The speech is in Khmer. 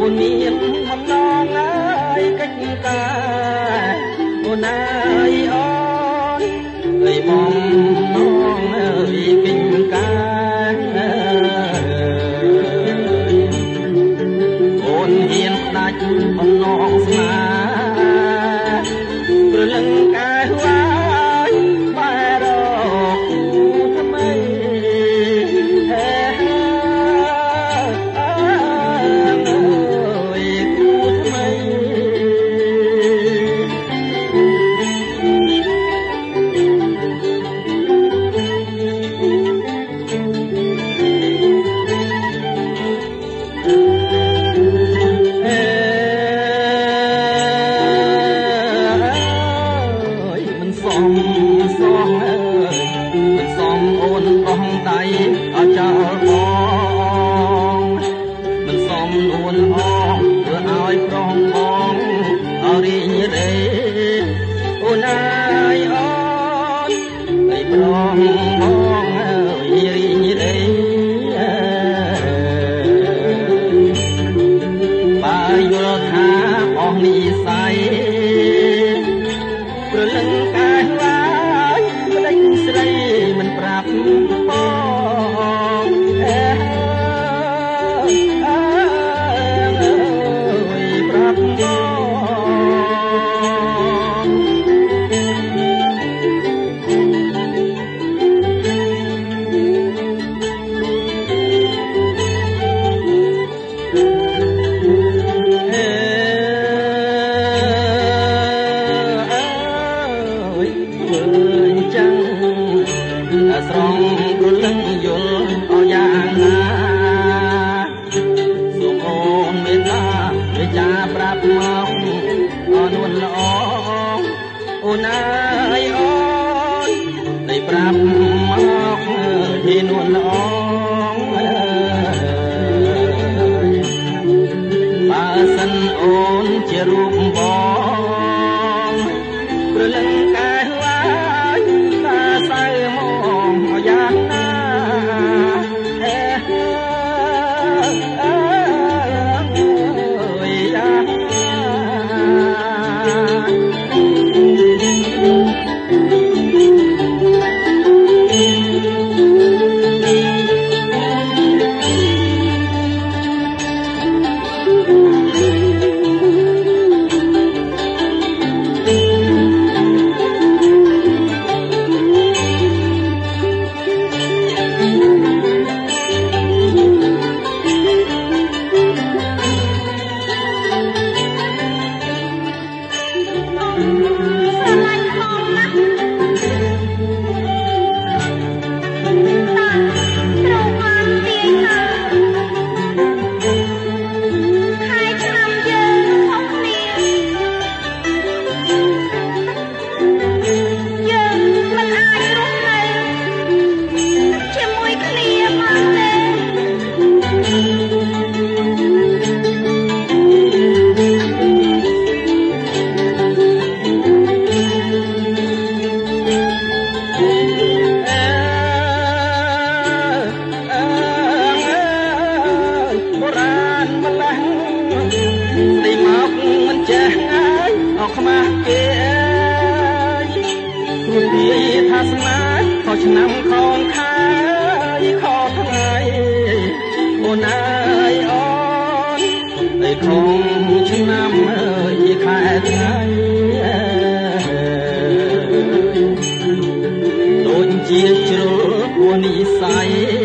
អូនមានបំណងហើយកិច្ចការអូនហើយអូនអើយបំណងហើយកិច្ចការអូនហ៊ានផ្ដាច់បំណងស្នេហ៍ព្រលឹងកាយវាយបែរកគូថ្មីអចោលបងមិនសមនួនអងធ្វើឲ្យប្រងបងអរិញរេអូនអើយអូនឲ្យប្រងបងអើយរិញរេបើយល់ថាអស់និស័យព្រលឹងកាយវាយប្លេចស្រីមិនប្រាប់ស្រងព្រលឹងយល់អស់យ៉ាងណាសូមអូនមេត្តាវិចារប្រាប់មកអនួនល្អអូនអើយអូនได้ប្រាប់មកហ៊ីនួនល្អបើសិនអូនជារូបបងព្រលឹងកាយវាយតាសៅមកយ៉ាងណាខ្មាស់គេគ្រូទីថាស្នាខុសឆ្នាំខងខាយខុសថ្ងៃអូនអើយអូនឯខងឆ្នាំអើយខែថ្ងៃដូចជាជ្រុលគួរនិស័យ